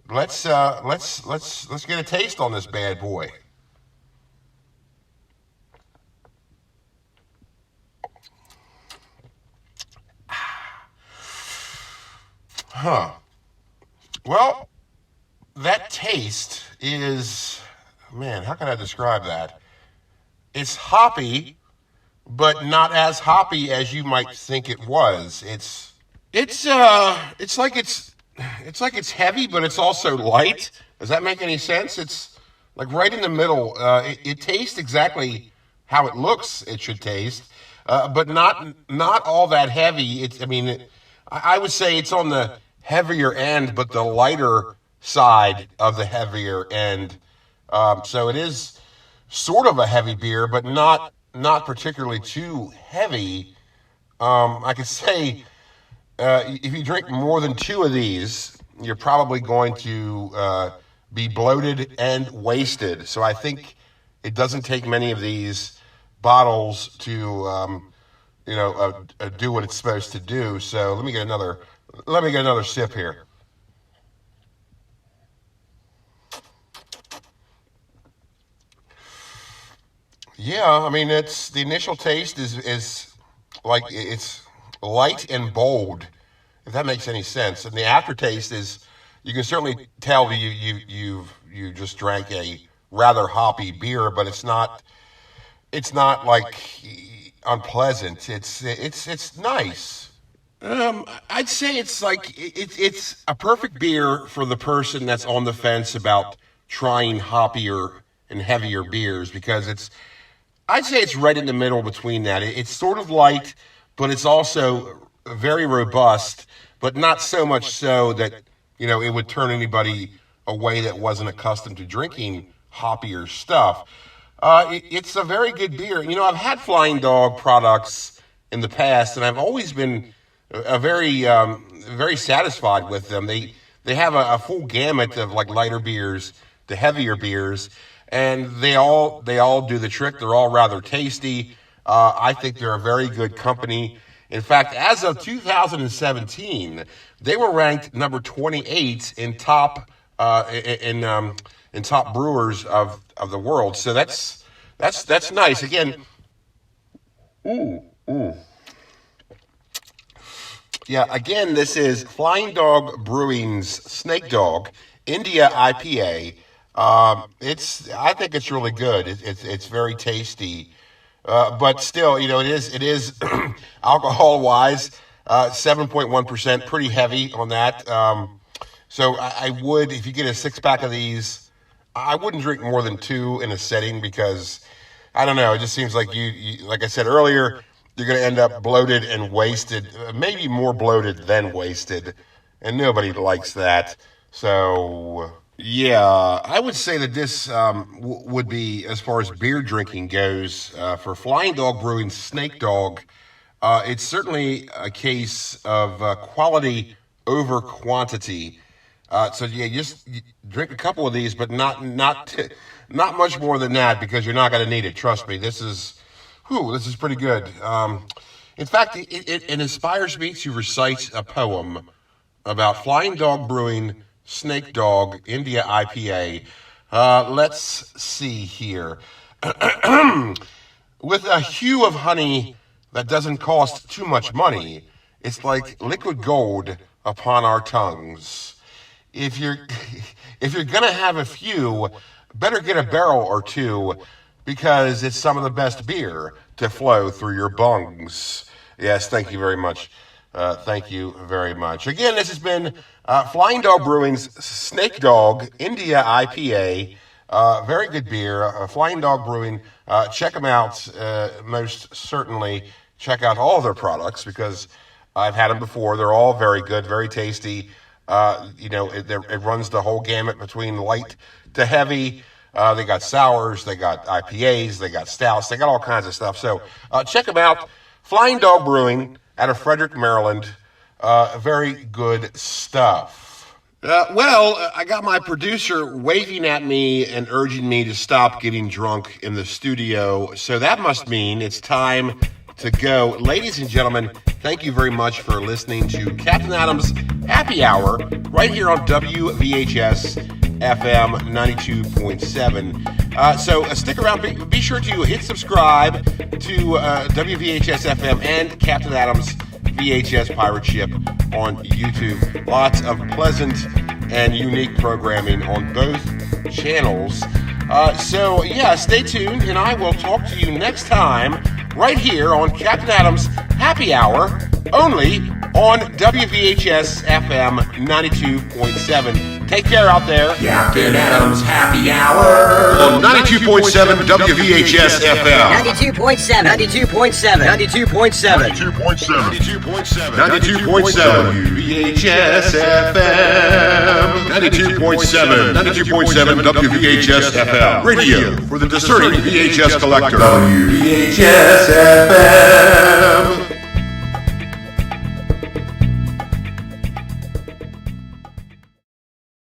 Let's get a taste on this bad boy. Huh. Well, that taste is, man, how can I describe that? It's hoppy, but not as hoppy as you might think it was. It's like it's heavy, but it's also light. Does that make any sense? It's like right in the middle. It tastes exactly how it looks it should taste, but not all that heavy. I would say it's on the heavier end, but the lighter side of the heavier end. So it is sort of a heavy beer, but not particularly too heavy. I could say if you drink more than two of these, you're probably going to be bloated and wasted. So I think It doesn't take many of these bottles to, do what it's supposed to do. So let me get another sip here. Yeah, I mean, the initial taste is like it's light and bold, if that makes any sense. And the aftertaste is, you can certainly tell you just drank a rather hoppy beer, but it's not like unpleasant. It's nice. I'd say it's like it's a perfect beer for the person that's on the fence about trying hoppier and heavier beers, because I'd say it's right in the middle between that. It's sort of light, but it's also very robust, but not so much so that, it would turn anybody away that wasn't accustomed to drinking hoppier stuff. It's a very good beer. I've had Flying Dog products in the past, and I've always been very satisfied with them. They have a full gamut of like lighter beers to heavier beers, and they all do the trick. They're all rather tasty. I think they're a very good company. In fact, as of 2017, they were ranked number 28 in top top brewers of the world. So that's nice. Again, yeah. Again, this is Flying Dog Brewing's Snake Dog India IPA. I think it's really good. It's very tasty, but still, it is alcohol wise, 7.1%, pretty heavy on that. So I would, if you get a 6-pack of these, I wouldn't drink more than 2 in a setting, because I don't know. It just seems like you like I said earlier, you're going to end up bloated and wasted, maybe more bloated than wasted, and nobody likes that. So yeah, I would say that this would be, as far as beer drinking goes, for Flying Dog Brewing Snake Dog, it's certainly a case of quality over quantity. So yeah, just drink a couple of these, but not much more than that, because you're not going to need it. Trust me, this is pretty good. In fact, it inspires me to recite a poem about Flying Dog Brewing Snake Dog India IPA. Let's see here. With a hue of honey that doesn't cost too much money, it's like liquid gold upon our tongues. If you're gonna have a few, better get a barrel or 2, because it's some of the best beer to flow through your bungs. Yes, thank you very much. Thank you very much. Again, this has been Flying Dog Brewing's Snake Dog India IPA. Very good beer. Flying Dog Brewing. Check them out. Most certainly check out all their products, because I've had them before. They're all very good, very tasty. It runs the whole gamut between light to heavy. They got sours, they got IPAs, they got stouts, they got all kinds of stuff. So check them out. Flying Dog Brewing out of Frederick, Maryland. Very good stuff. I got my producer waving at me and urging me to stop getting drunk in the studio. So that must mean it's time to go. Ladies and gentlemen, thank you very much for listening to Captain Adam's Happy Hour right here on WVHS FM 92.7. So stick around. Be sure to hit subscribe to WVHS FM and Captain Adam's VHS Pirate Ship on YouTube. Lots of pleasant and unique programming on both channels. So stay tuned, and I will talk to you next time right here on Captain Adam's Happy Hour, only on WVHS FM 92.7. Take care out there. Captain Adam's Happy Hour on 92.7 WVHS FM. 92.7. 92.7. 92.7. 92.7 WVHS FM. 92.7 WVHS FM. Radio for the discerning VHS collector. WVHS FM.